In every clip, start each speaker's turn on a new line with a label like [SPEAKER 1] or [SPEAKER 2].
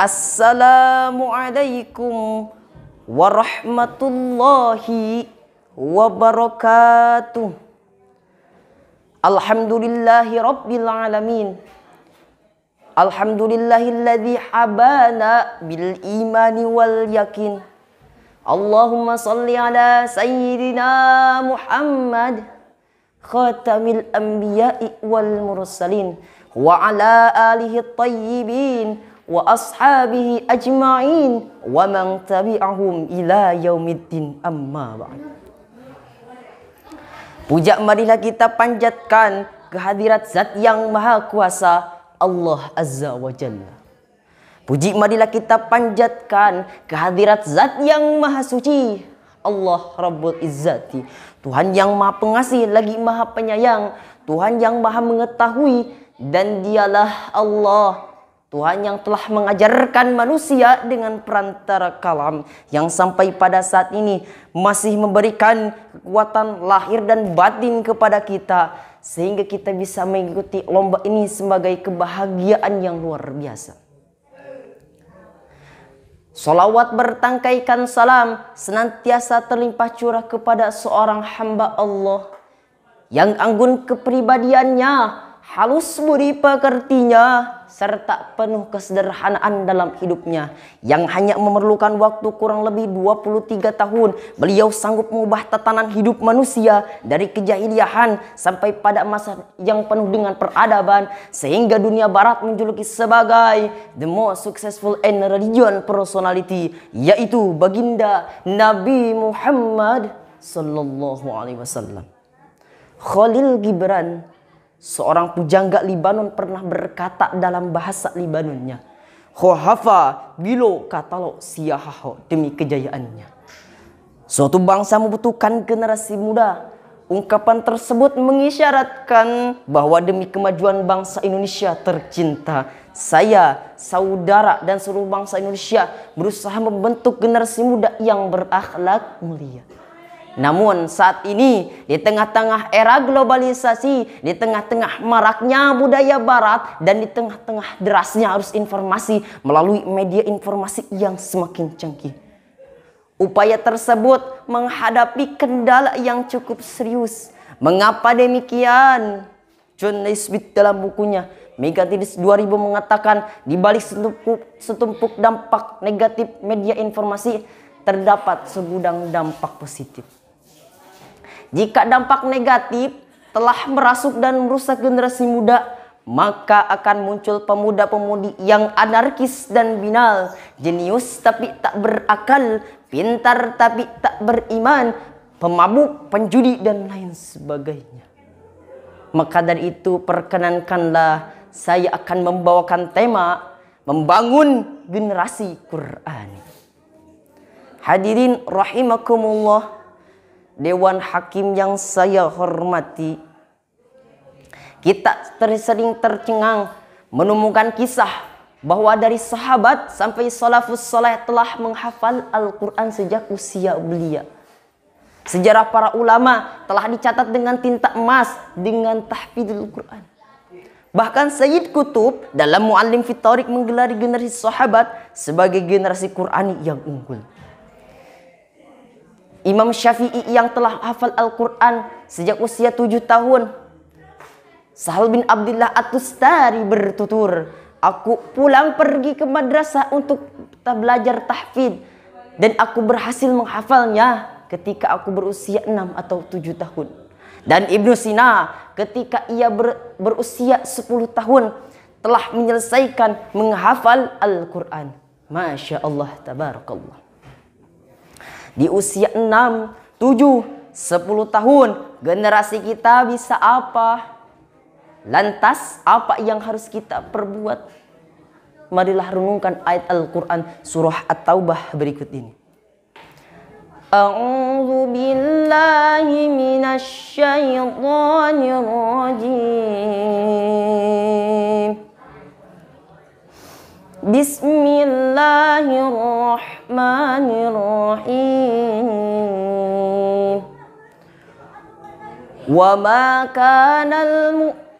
[SPEAKER 1] Assalamualaikum warahmatullahi wabarakatuh. Alhamdulillahi rabbil alamin. Alhamdulillahilladzi habana bil imani wal yakin. Allahumma salli ala sayyidina Muhammad khatamil anbiya'i wal mursalin wa ala alihi tayyibin wa ashabihi ajma'in wa man tabi'ahum ila yaumiddin, amma ba'd. Puja marilah kita panjatkan kehadirat Zat yang Maha Kuasa, Allah Azza wa Jalla. Puji marilah kita panjatkan kehadirat Zat yang Maha Suci, Allah Rabbul Izzati, Tuhan yang Maha Pengasih lagi Maha Penyayang, Tuhan yang Maha Mengetahui, dan Dialah Allah, Tuhan yang telah mengajarkan manusia dengan perantara kalam, yang sampai pada saat ini masih memberikan kekuatan lahir dan batin kepada kita, sehingga kita bisa mengikuti lomba ini sebagai kebahagiaan yang luar biasa. Salawat bertangkaikan salam senantiasa terlimpah curah kepada seorang hamba Allah yang anggun kepribadiannya, halus budi pekertinya, serta penuh kesederhanaan dalam hidupnya, yang hanya memerlukan waktu kurang lebih 23 tahun. Beliau sanggup mengubah tatanan hidup manusia dari kejahiliahan sampai pada masa yang penuh dengan peradaban, sehingga dunia barat menjuluki sebagai the most successful and religion personality, yaitu baginda Nabi Muhammad sallallahu alaihi wasallam. Khalil Gibran, seorang pujangga Libanon, pernah berkata dalam bahasa Libanonnya, "Khohafa bilo katalo siyahaho," demi kejayaannya. Suatu bangsa membutuhkan generasi muda. Ungkapan tersebut mengisyaratkan bahwa demi kemajuan bangsa Indonesia tercinta, saya, saudara, dan seluruh bangsa Indonesia berusaha membentuk generasi muda yang berakhlak mulia. Namun saat ini, di tengah-tengah era globalisasi, di tengah-tengah maraknya budaya barat, dan di tengah-tengah derasnya arus informasi melalui media informasi yang semakin canggih, upaya tersebut menghadapi kendala yang cukup serius. Mengapa demikian? John Naisbitt dalam bukunya Megatidis 2000 mengatakan, di balik setumpuk dampak negatif media informasi terdapat segudang dampak positif. Jika dampak negatif telah merasuk dan merusak generasi muda, maka akan muncul pemuda-pemudi yang anarkis dan binal, jenius tapi tak berakal, pintar tapi tak beriman, pemabuk, penjudi, dan lain sebagainya. Maka dari itu, perkenankanlah saya akan membawakan tema membangun generasi Qur'ani. Hadirin rahimakumullah, Dewan Hakim yang saya hormati, kita sering tercengang menemukan kisah bahwa dari sahabat sampai salafus saleh telah menghafal Al-Quran sejak usia belia. Sejarah para ulama telah dicatat dengan tinta emas dengan tahfidzul Quran. Bahkan Sayyid Qutb dalam Mu'allim fi Thariq menggelari generasi sahabat sebagai generasi Qur'ani yang unggul. Imam Syafi'i yang telah hafal Al-Quran sejak usia 7 tahun. Sahal bin Abdullah At-Tustari bertutur, "Aku pulang pergi ke madrasah untuk belajar tahfidz, dan aku berhasil menghafalnya ketika aku berusia 6 atau 7 tahun. Dan Ibnu Sina ketika ia berusia 10 tahun telah menyelesaikan menghafal Al-Quran." Masya Allah, tabarakallah. Di usia 6, 7, 10 tahun generasi kita bisa apa? Lantas apa yang harus kita perbuat? Marilah renungkan ayat Al-Quran surah At-Taubah berikut ini. A'udzu billahi minasy syaithanir rajim. Bismillahirrahmanirrahim. Wa ma kana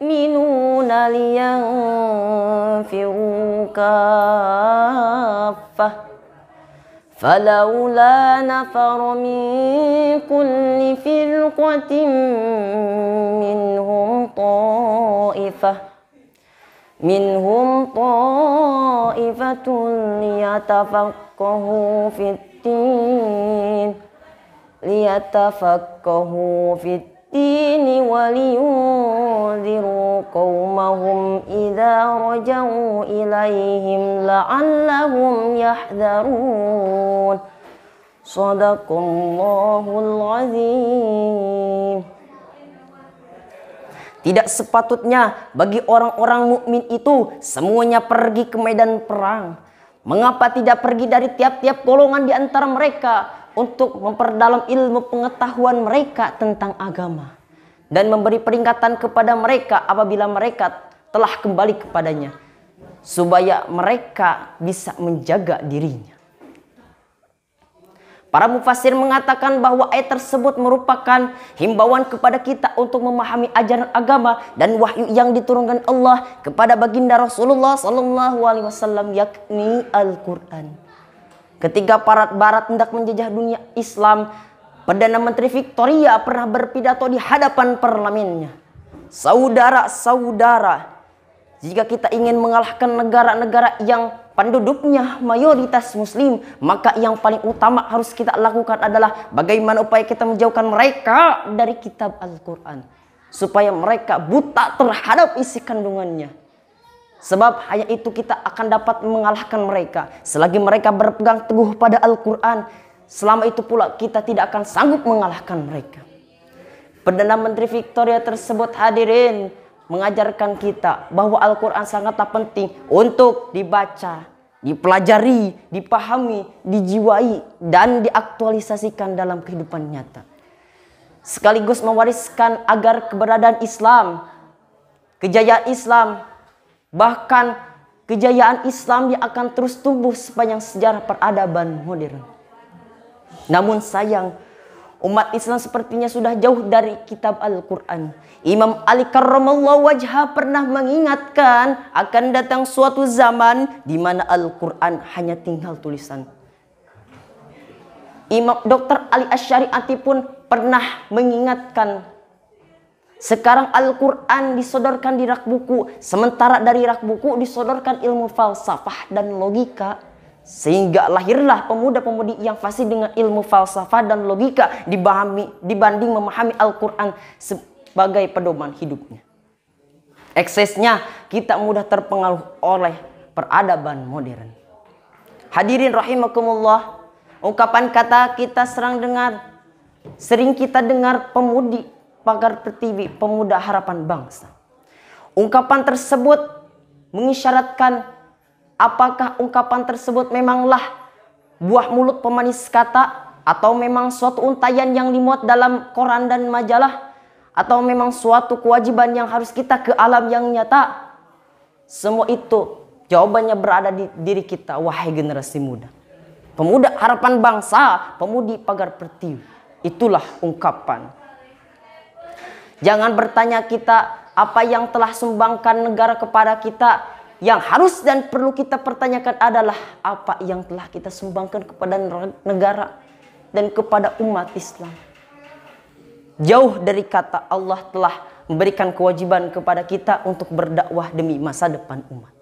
[SPEAKER 1] yu'minuna liyanfiru kaffah falawla nafara min kulli firqatin minhum ta'ifatun liyatafaqahu fid-din wa liyunziru qaumahum idza raja'u ilaihim la'allahum yahdharun. Shadaqallahul azim. Tidak sepatutnya bagi orang-orang mukmin itu semuanya pergi ke medan perang. Mengapa tidak pergi dari tiap-tiap golongan di antara mereka untuk memperdalam ilmu pengetahuan mereka tentang agama dan memberi peringatan kepada mereka apabila mereka telah kembali kepadanya, supaya mereka bisa menjaga dirinya. Para mufassir mengatakan bahwa ayat tersebut merupakan himbauan kepada kita untuk memahami ajaran agama dan wahyu yang diturunkan Allah kepada baginda Rasulullah SAW, yakni Al-Quran. Ketika Barat hendak menjajah dunia Islam, Perdana Menteri Victoria pernah berpidato di hadapan parlemennya. Saudara-saudara, jika kita ingin mengalahkan negara-negara yang penduduknya mayoritas muslim, maka yang paling utama harus kita lakukan adalah bagaimana upaya kita menjauhkan mereka dari kitab Al-Quran, supaya mereka buta terhadap isi kandungannya. Sebab hanya itu kita akan dapat mengalahkan mereka. Selagi mereka berpegang teguh pada Al-Quran, selama itu pula kita tidak akan sanggup mengalahkan mereka. Perdana Menteri Victoria tersebut, hadirin, mengajarkan kita bahwa Al-Quran sangatlah penting untuk dibaca, dipelajari, dipahami, dijiwai, dan diaktualisasikan dalam kehidupan nyata. Sekaligus mewariskan agar keberadaan Islam, kejayaan Islam, bahkan kejayaan Islam yang akan terus tumbuh sepanjang sejarah peradaban modern. Namun sayang, umat Islam sepertinya sudah jauh dari kitab Al-Quran. Imam Ali karramallahu wajhah pernah mengingatkan akan datang suatu zaman di mana Al-Quran hanya tinggal tulisan. Imam Dr. Ali Asy'ariati pun pernah mengingatkan, sekarang Al-Quran disodorkan di rak buku, sementara dari rak buku disodorkan ilmu falsafah dan logika. Sehingga lahirlah pemuda-pemudi yang fasih dengan ilmu falsafah dan logika dibanding memahami Al-Quran sebagai pedoman hidupnya. Eksesnya kita mudah terpengaruh oleh peradaban modern. Hadirin rahimakumullah, ungkapan kata kita sering kita dengar pemudi pagar pertiwi, pemuda harapan bangsa. Ungkapan tersebut mengisyaratkan apakah ungkapan tersebut memanglah buah mulut pemanis kata, atau memang suatu untayan yang dimuat dalam koran dan majalah, atau memang suatu kewajiban yang harus kita ke alam yang nyata? Semua itu jawabannya berada di diri kita, wahai generasi muda. Pemuda harapan bangsa, pemudi pagar pertiwi. Itulah ungkapan. Jangan bertanya kita apa yang telah sumbangkan negara kepada kita. Yang harus dan perlu kita pertanyakan adalah apa yang telah kita sumbangkan kepada negara dan kepada umat Islam. Jauh dari kata Allah telah memberikan kewajiban kepada kita untuk berdakwah demi masa depan umat.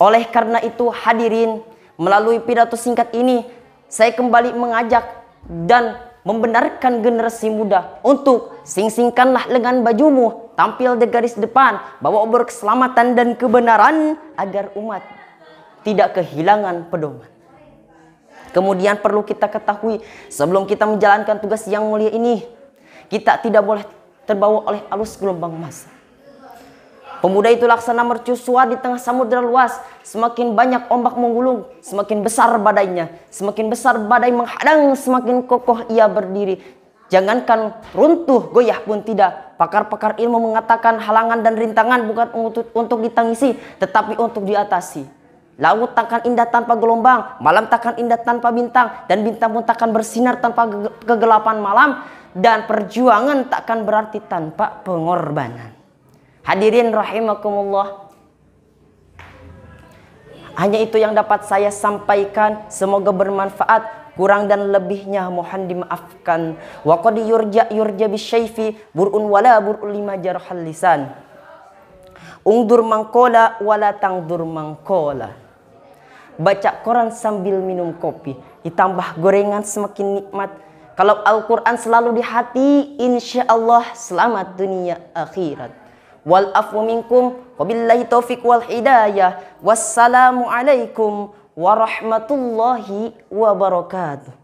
[SPEAKER 1] Oleh karena itu, hadirin, melalui pidato singkat ini saya kembali mengajak dan membenarkan generasi muda untuk sing-singkanlah lengan bajumu, tampil di garis depan, bawa obor keselamatan dan kebenaran agar umat tidak kehilangan pedoman. Kemudian perlu kita ketahui, sebelum kita menjalankan tugas yang mulia ini, kita tidak boleh terbawa oleh arus gelombang massa. Pemuda itu laksana mercusuar di tengah samudera luas. Semakin banyak ombak menggulung, semakin besar badainya. Semakin besar badai menghadang, semakin kokoh ia berdiri. Jangankan runtuh, goyah pun tidak. Pakar-pakar ilmu mengatakan halangan dan rintangan bukan untuk ditangisi, tetapi untuk diatasi. Laut takkan indah tanpa gelombang, malam takkan indah tanpa bintang, dan bintang pun takkan bersinar tanpa kegelapan malam. dan perjuangan takkan berarti tanpa pengorbanan. Hadirin rahimakumullah. Hanya itu yang dapat saya sampaikan. Semoga bermanfaat. Kurang dan lebihnya mohon dimaafkan. Wa qad yurja bisyaifi bur'un wala bur'un lima jarhal lisan. Ungdur mangkola wala tangdur mangkola. Baca Quran sambil minum kopi, ditambah gorengan semakin nikmat. Kalau Al-Quran selalu di hati, insya Allah selamat dunia akhirat. Wal afu minkum wabillahi taufiq wal hidayah. Wassalamualaikum warahmatullahi wabarakatuh.